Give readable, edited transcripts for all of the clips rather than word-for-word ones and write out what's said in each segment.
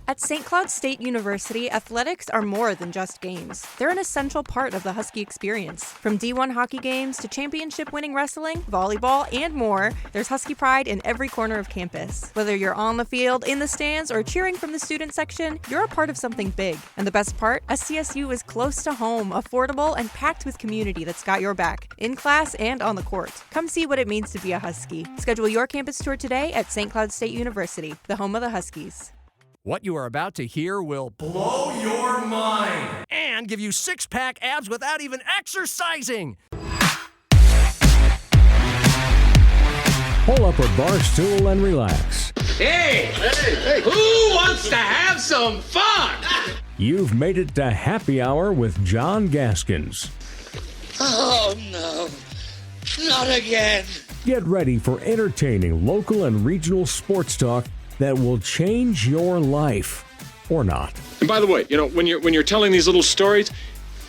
At St. Cloud State University, athletics are more than just games. They're an essential part of the Husky experience. From D1 hockey games to championship-winning wrestling, volleyball, and more, there's Husky pride in every corner of campus. Whether you're on the field, in the stands, or cheering from the student section, you're a part of something big. And the best part? SDSU is close to home, affordable, and packed with community that's got your back, in class and on the court. Come see what it means to be a Husky. Schedule your campus tour today at St. Cloud State University, the home of the Huskies. What you are about to hear will blow your mind and give you six-pack abs without even exercising. Pull up a bar stool and relax. Hey, who wants to have some fun? You've made it to Happy Hour with John Gaskins. Oh, no. Not again. Get ready for entertaining local and regional sports talk that will change your life, or not. And by the way, when you're telling these little stories,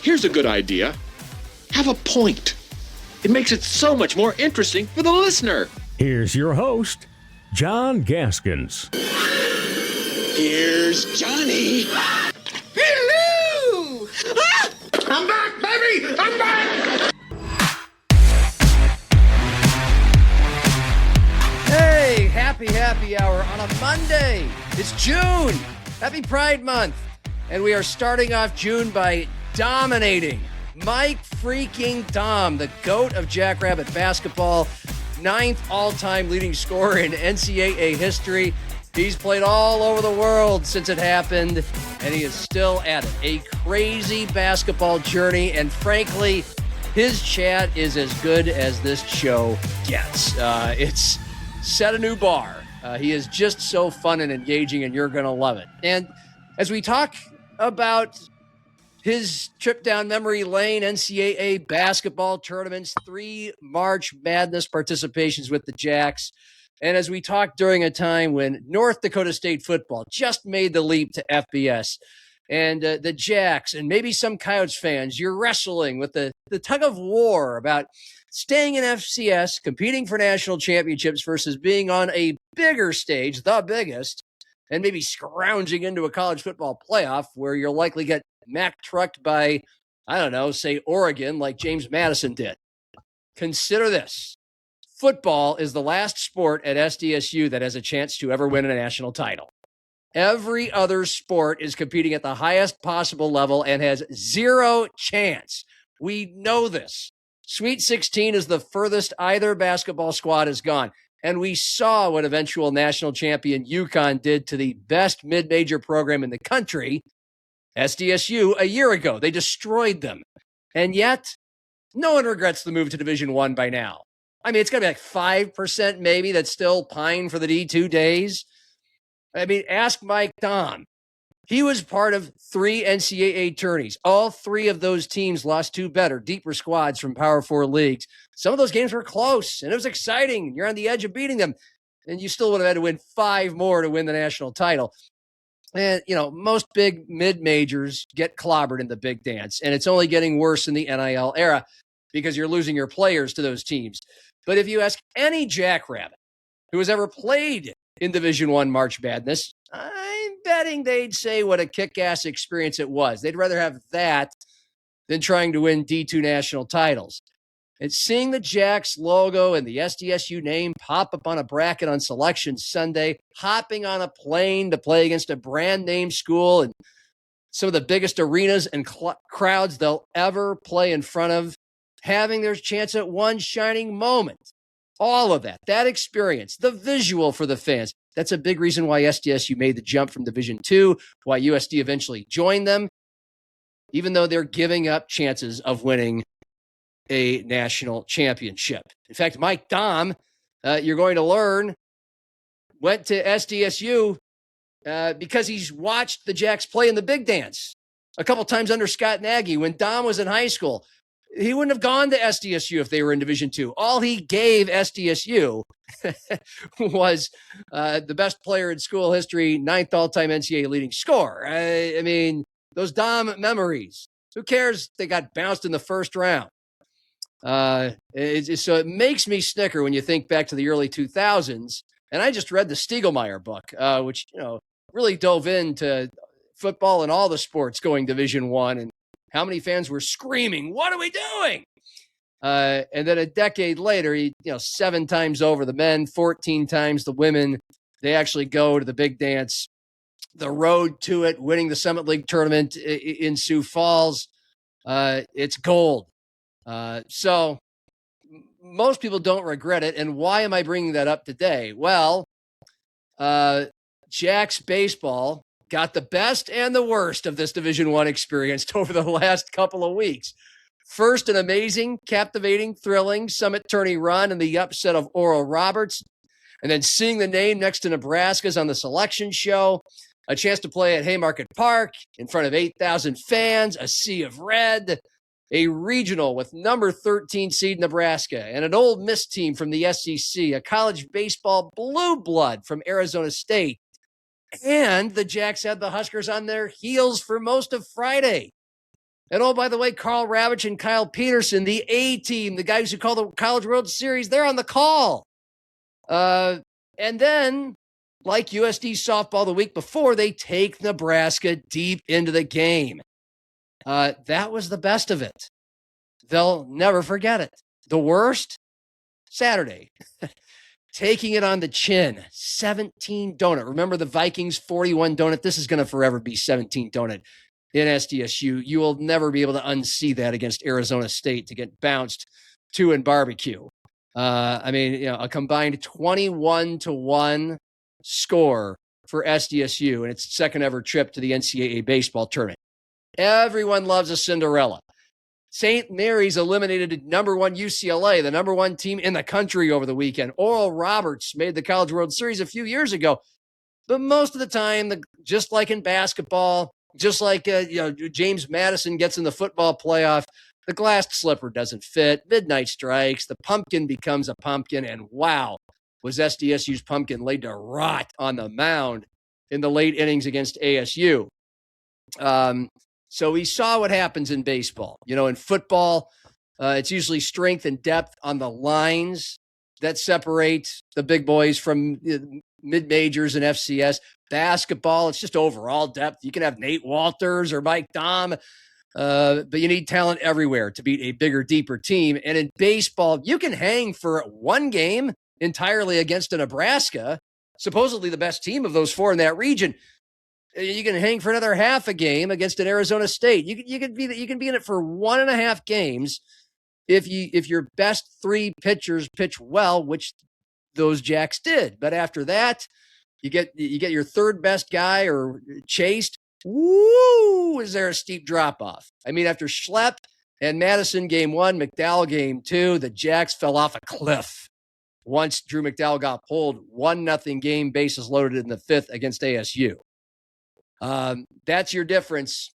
here's a good idea. Have a point. It makes it so much more interesting for the listener. Here's your host, John Gaskins. Here's Johnny. Hello! Ah! I'm back, baby! I'm back! Hey, happy hour on a Monday. It's June. Happy Pride Month. And we are starting off June by dominating Mike freaking Dom, the GOAT of Jackrabbit basketball, 9th all-time leading scorer in NCAA history. He's played all over the world since it happened, and he is still at it. A crazy basketball journey, and frankly, his chat is as good as this show gets. It's set a new bar. He is just so fun and engaging, and you're going to love it. And as we talk about his trip down memory lane, NCAA basketball tournaments, 3 March Madness participations with the Jacks, and as we talk during a time when North Dakota State football just made the leap to FBS, and the Jacks and maybe some Coyotes fans, you're wrestling with the tug of war about staying in FCS, competing for national championships versus being on a bigger stage, the biggest, and maybe scrounging into a college football playoff where you'll likely get Mack trucked by, I don't know, say Oregon like James Madison did. Consider this. Football is the last sport at SDSU that has a chance to ever win a national title. Every other sport is competing at the highest possible level and has zero chance. We know this. Sweet 16 is the furthest either basketball squad has gone. And we saw what eventual national champion UConn did to the best mid-major program in the country, SDSU, a year ago. They destroyed them. And yet, no one regrets the move to Division I by now. I mean, it's going to be like 5% maybe that still pine for the D2 days. I mean, ask Mike Dom. He was part of 3 NCAA tourneys. All 3 of those teams lost 2 better, deeper squads from Power 4 leagues. Some of those games were close, and it was exciting. You're on the edge of beating them, and you still would have had to win 5 more to win the national title. And, most big mid-majors get clobbered in the big dance, and it's only getting worse in the NIL era because you're losing your players to those teams. But if you ask any Jackrabbit who has ever played in Division I March Madness, I'm betting they'd say what a kick-ass experience it was. They'd rather have that than trying to win D2 national titles. And seeing the Jacks logo and the SDSU name pop up on a bracket on Selection Sunday, hopping on a plane to play against a brand name school and some of the biggest arenas and crowds they'll ever play in front of, having their chance at one shining moment. All of that experience, the visual for the fans, that's a big reason why SDSU made the jump from Division II, why USD eventually joined them, even though they're giving up chances of winning a national championship. In fact, Mike Dom, you're going to learn, went to SDSU because he's watched the Jacks play in the big dance a couple times under Scott Nagy when Dom was in high school. He wouldn't have gone to SDSU if they were in Division II. All he gave SDSU was the best player in school history, 9th all-time NCAA leading scorer. I mean, those Dom memories. Who cares? They got bounced in the first round. So it makes me snicker when you think back to the early 2000s. And I just read the Stiegelmeier book, which, really dove into football and all the sports going Division I, and how many fans were screaming, "What are we doing?" And then a decade later, 7 times over the men, 14 times the women, they actually go to the big dance, the road to it, winning the Summit League tournament in Sioux Falls. It's gold. So most people don't regret it. And why am I bringing that up today? Well, Jack's baseball got the best and the worst of this Division I experience over the last couple of weeks. First, an amazing, captivating, thrilling Summit tourney run and the upset of Oral Roberts. And then seeing the name next to Nebraska's on the selection show, a chance to play at Haymarket Park in front of 8,000 fans, a sea of red, a regional with number 13 seed Nebraska, and an Ole Miss team from the SEC, a college baseball blue blood from Arizona State. And the Jacks had the Huskers on their heels for most of Friday. And oh, by the way, Carl Ravitch and Kyle Peterson, the A team, the guys who call the College World Series, they're on the call. And then, like USD softball the week before, they take Nebraska deep into the game. That was the best of it. They'll never forget it. The worst? Saturday. Taking it on the chin. 17 donut. Remember the Vikings 41 donut? This is going to forever be 17 donut in SDSU. You will never be able to unsee that against Arizona State to get bounced 2 in barbecue. A combined 21-1 score for SDSU in its second ever trip to the NCAA Baseball Tournament. Everyone loves a Cinderella. St. Mary's eliminated number 1 UCLA, the number 1 team in the country over the weekend. Oral Roberts made the College World Series a few years ago. But most of the time, just like in basketball, just like James Madison gets in the football playoff, the glass slipper doesn't fit. Midnight strikes. The pumpkin becomes a pumpkin. And wow, was SDSU's pumpkin laid to rot on the mound in the late innings against ASU. So we saw what happens in baseball. In football, it's usually strength and depth on the lines that separate the big boys from mid-majors and FCS. Basketball, it's just overall depth. You can have Nate Walters or Mike Dom, but you need talent everywhere to beat a bigger, deeper team. And in baseball, you can hang for one game entirely against a Nebraska, supposedly the best team of those 4 in that region. You can hang for another half a game against an Arizona State. You can be in it for 1.5 games if your best 3 pitchers pitch well, which those Jacks did. But after that, you get your third best guy or chased. Woo! Is there a steep drop off? After Schlepp and Madison game 1, McDowell game 2, the Jacks fell off a cliff. Once Drew McDowell got pulled, 1-0 game, bases loaded in the 5th against ASU. That's your difference.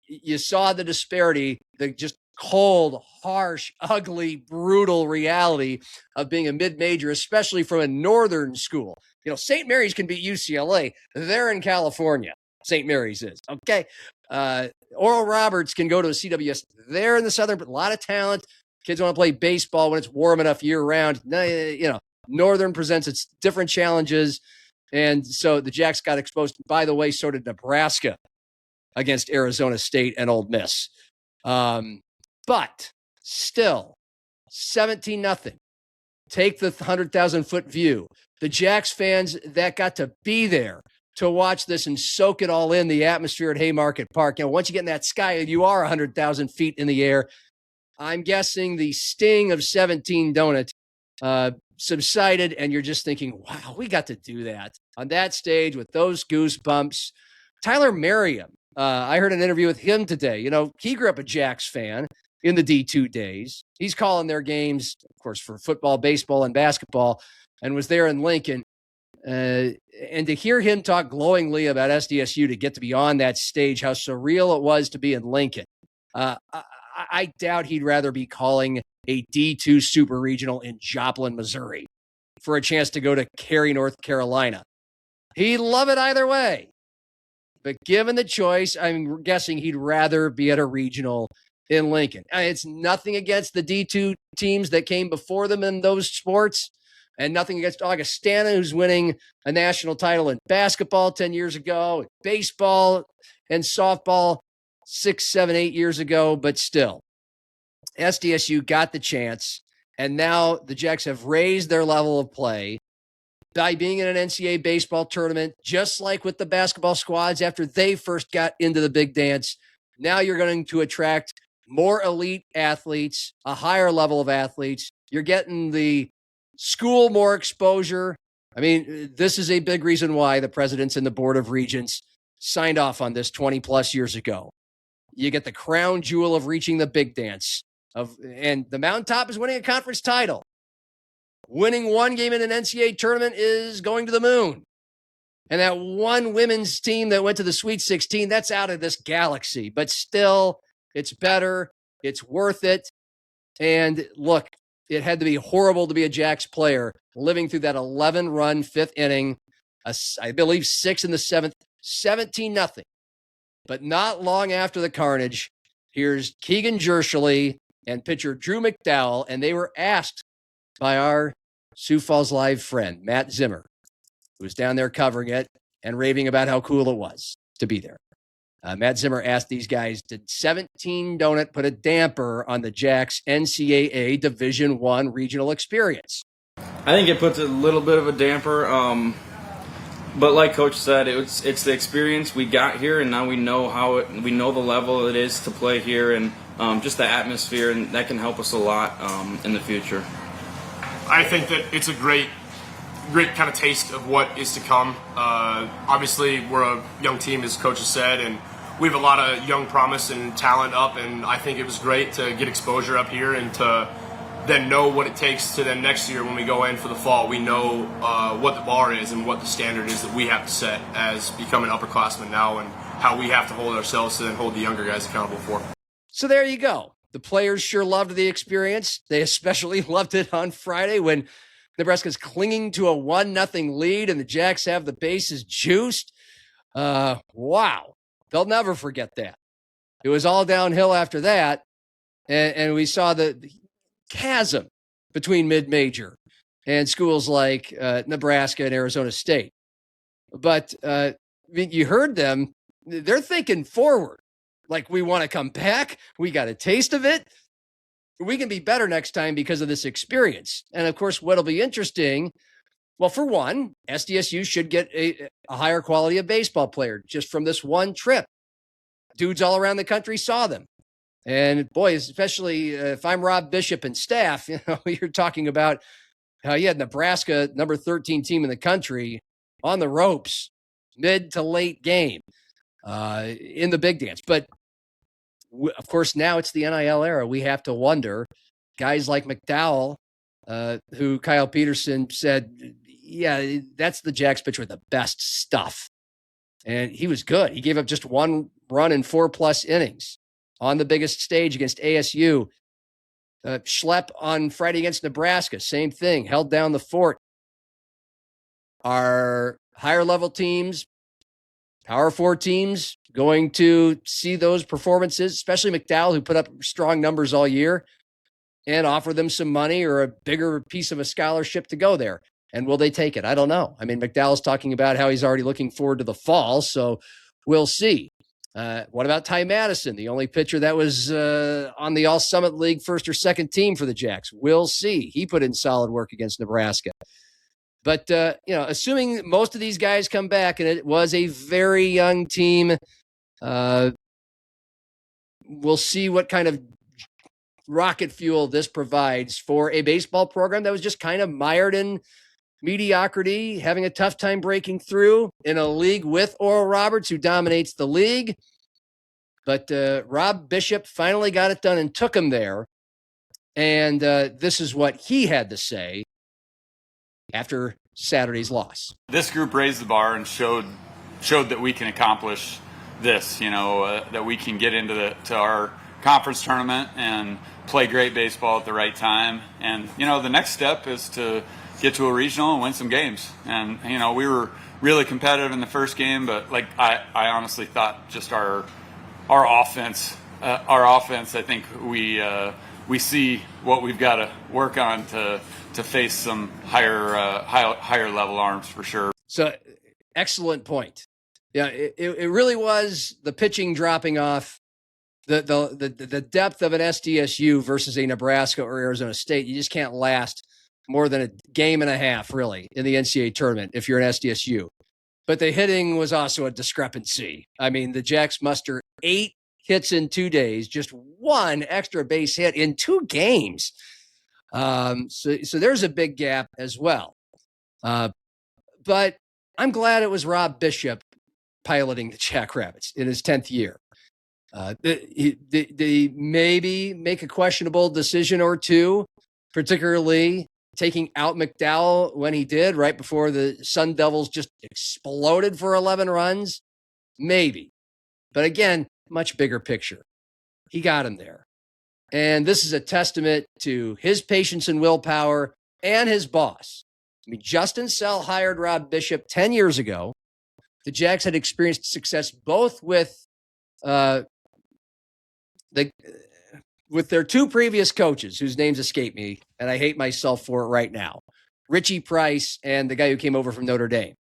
You saw the disparity, the just cold, harsh, ugly, brutal reality of being a mid-major, especially from a northern school. St. Mary's can beat UCLA. They're in California. St. Mary's is. Okay. Oral Roberts can go to a CWS. They're in the southern, but a lot of talent. Kids want to play baseball when it's warm enough year-round. Northern presents its different challenges. And so the Jacks got exposed. By the way, so did Nebraska against Arizona State and Ole Miss. But still, 17-0. Take the 100,000-foot view. The Jacks fans that got to be there to watch this and soak it all in, the atmosphere at Haymarket Park. Once you get in that sky, you are 100,000 feet in the air. I'm guessing the sting of 17 donut subsided, and you're just thinking, wow, we got to do that on that stage with those goosebumps. Tyler Merriam, I heard an interview with him today. He grew up a Jacks fan in the D2 days. He's calling their games, of course, for football, baseball, and basketball, and was there in Lincoln. And to hear him talk glowingly about SDSU, to get to be on that stage, how surreal it was to be in Lincoln. I doubt he'd rather be calling a D2 super regional in Joplin, Missouri for a chance to go to Cary, North Carolina. He'd love it either way. But given the choice, I'm guessing he'd rather be at a regional in Lincoln. It's nothing against the D2 teams that came before them in those sports. And nothing against Augustana, who's winning a national title in basketball 10 years ago, baseball and softball 6, 7, 8 years ago, but still, SDSU got the chance, and now the Jacks have raised their level of play by being in an NCAA baseball tournament, just like with the basketball squads after they first got into the big dance. Now you're going to attract more elite athletes, a higher level of athletes. You're getting the school more exposure. I mean, this is a big reason why the presidents and the Board of Regents signed off on this 20 plus years ago. You get the crown jewel of reaching the big dance and the mountaintop is winning a conference title. Winning one game in an NCAA tournament is going to the moon. And that one women's team that went to the Sweet 16, that's out of this galaxy. But still, it's better. It's worth it. And look, it had to be horrible to be a Jacks player living through that 11-run fifth inning, I believe 6 in the 7th, 17-0. But not long after the carnage, here's Keegan Jershely and pitcher Drew McDowell, and they were asked by our Sioux Falls Live friend, Matt Zimmer, who was down there covering it and raving about how cool it was to be there. Matt Zimmer asked these guys, did 17 Donut put a damper on the Jacks NCAA Division I regional experience? I think it puts a little bit of a damper, but like Coach said, it's the experience we got here, and now we know we know the level it is to play here, and just the atmosphere, and that can help us a lot in the future. I think that it's a great kind of taste of what is to come. Obviously, we're a young team, as Coach has said, and we have a lot of young promise and talent up, and I think it was great to get exposure up here and to then know what it takes to then next year when we go in for the fall. We know what the bar is and what the standard is that we have to set as becoming upperclassmen now, and how we have to hold ourselves to then hold the younger guys accountable for. So there you go. The players sure loved the experience. They especially loved it on Friday when Nebraska's clinging to a 1-0 lead and the Jacks have the bases juiced. Wow. They'll never forget that. It was all downhill after that. And we saw the chasm between mid-major and schools like Nebraska and Arizona State. But you heard them. They're thinking forward. Like, we want to come back. We got a taste of it. We can be better next time because of this experience. And of course, what'll be interesting, well, for one, SDSU should get a higher quality of baseball player just from this one trip. Dudes all around the country saw them. And boy, especially if I'm Rob Bishop and staff, you're talking about how you had Nebraska, number 13 team in the country, on the ropes, mid to late game in the big dance. But of course, now it's the NIL era. We have to wonder, guys like McDowell, who Kyle Peterson said, yeah, that's the Jacks pitcher with the best stuff. And he was good. He gave up just 1 run in 4+ innings on the biggest stage against ASU. Schlep on Friday against Nebraska, same thing, held down the fort. Our higher level teams, Power 4 teams, going to see those performances, especially McDowell, who put up strong numbers all year, and offer them some money or a bigger piece of a scholarship to go there. And will they take it? I don't know. I mean, McDowell's talking about how he's already looking forward to the fall, so we'll see. What about Ty Madison, the only pitcher that was on the All-Summit League first or second team for the Jacks? We'll see. He put in solid work against Nebraska. But, assuming most of these guys come back, and it was a very young team, we'll see what kind of rocket fuel this provides for a baseball program that was just kind of mired in mediocrity, having a tough time breaking through in a league with Oral Roberts, who dominates the league. But Rob Bishop finally got it done and took him there. And this is what he had to say after Saturday's loss. This group raised the bar and showed that we can accomplish this, that we can get into our conference tournament and play great baseball at the right time. And, the next step is to get to a regional and win some games. And, we were really competitive in the first game, but I honestly thought just our offense, I think we see what we've got to work on to face some higher level arms for sure. So excellent point. Yeah, it really was the pitching dropping off, the depth of an SDSU versus a Nebraska or Arizona State. You just can't last more than a game and a half, really, in the NCAA tournament if you're an SDSU. But the hitting was also a discrepancy. I mean, the Jacks muster 8 hits in 2 days, just 1 extra base hit in 2 games. So there's a big gap as well. But I'm glad it was Rob Bishop piloting the Jackrabbits in his 10th year. They maybe make a questionable decision or two, particularly taking out McDowell when he did, right before the Sun Devils just exploded for 11 runs. Maybe. But again, much bigger picture. He got him there. And this is a testament to his patience and willpower and his boss. I mean, Justin Sell hired Rob Bishop 10 years ago. The Jacks had experienced success both with their 2 previous coaches, whose names escape me, and I hate myself for it right now. Richie Price and the guy who came over from Notre Dame,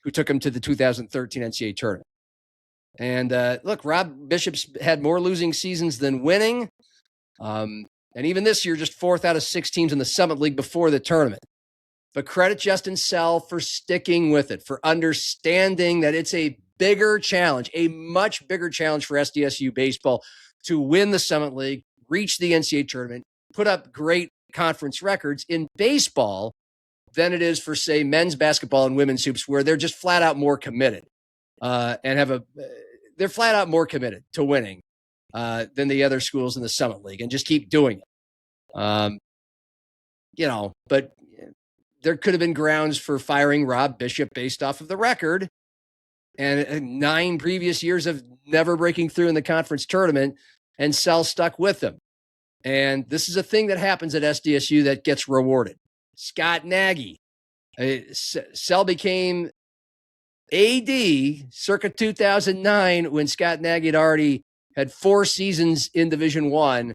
who took him to the 2013 NCAA tournament. And look, Rob Bishop's had more losing seasons than winning. And even this year, just 4th out of 6 teams in the Summit League before the tournament. But credit Justin Sell for sticking with it, for understanding that it's a bigger challenge, a much bigger challenge for SDSU baseball to win the Summit League, reach the NCAA tournament, put up great conference records in baseball than it is for, say, men's basketball and women's hoops, where they're just flat out more committed they're flat out more committed to winning than the other schools in the Summit League, and just keep doing it. But there could have been grounds for firing Rob Bishop based off of the record and 9 previous years of never breaking through in the conference tournament, and Sell stuck with them. And this is a thing that happens at SDSU that gets rewarded. Scott Nagy. Sell became AD circa 2009 when Scott Nagy had already had 4 seasons in Division I,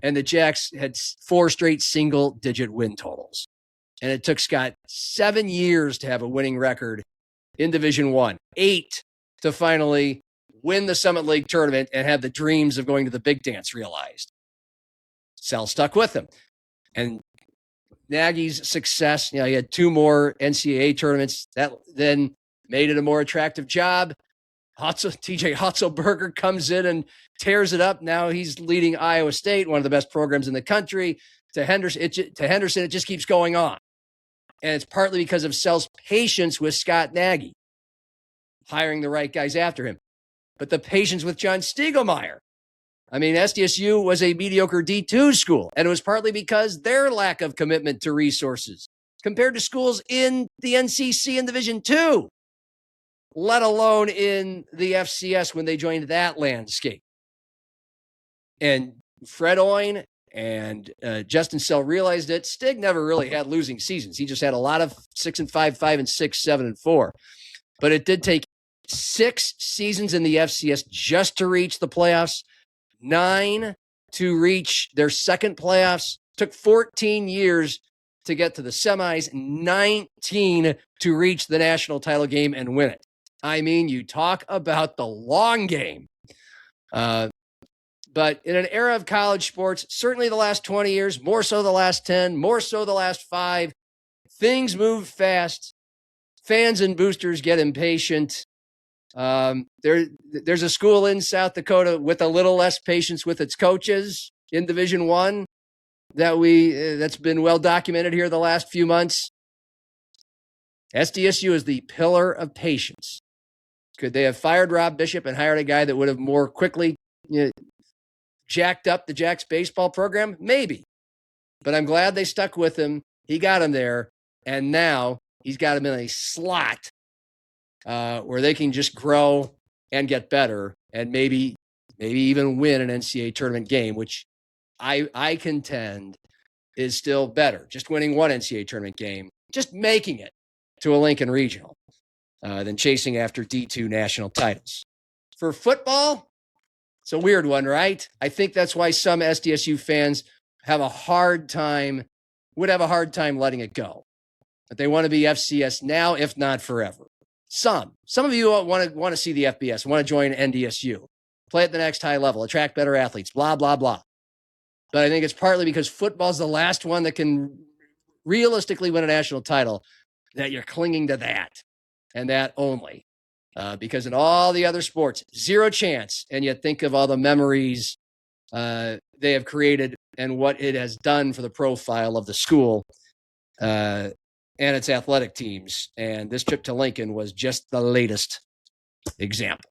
and the Jacks had 4 straight single-digit win totals. And it took Scott 7 years to have a winning record in Division I, 8 to finally win the Summit League tournament and have the dreams of going to the Big Dance realized. Sell stuck with him. And Nagy's success, he had 2 more NCAA tournaments. That then made it a more attractive job. TJ Hotzelberger comes in and tears it up. Now he's leading Iowa State, one of the best programs in the country. To Henderson, it just keeps going on. And it's partly because of Sell's patience with Scott Nagy, hiring the right guys after him. But the patience with John Stiegelmeier. I mean, SDSU was a mediocre D2 school, and it was partly because their lack of commitment to resources compared to schools in the NCC in Division II, let alone in the FCS when they joined that landscape. And Fred Oyne and Justin Sell realized it. Stig never really had losing seasons. He just had a lot of 6-5, 5-6, 7-4. But it did take 6 seasons in the FCS just to reach the playoffs, 9 to reach their second playoffs. Took 14 years to get to the semis, 19 to reach the national title game and win it. I mean, you talk about the long game. But in an era of college sports, certainly the last 20 years, more so the last 10, more so the last 5, things move fast. Fans and boosters get impatient. There's a school in South Dakota with a little less patience with its coaches in Division I that's been well documented here the last few months. SDSU is the pillar of patience. Could they have fired Rob Bishop and hired a guy that would have more quickly jacked up the Jacks baseball program? Maybe. But I'm glad they stuck with him. He got him there. And now he's got him in a slot where they can just grow and get better and maybe even win an NCAA tournament game, which I contend is still better. Just winning one NCAA tournament game, just making it to a Lincoln Regional than chasing after D2 national titles. For football, it's a weird one, right? I think that's why some SDSU fans have a hard time would have a hard time letting it go. But they want to be FCS now, if not forever. Some of you want to see the FBS, want to join NDSU, play at the next high level, attract better athletes, blah, blah, blah. But I think it's partly because football's the last one that can realistically win a national title that you're clinging to that and that only. Because in all the other sports, zero chance. And yet think of all the memories they have created and what it has done for the profile of the school and its athletic teams. And this trip to Lincoln was just the latest example.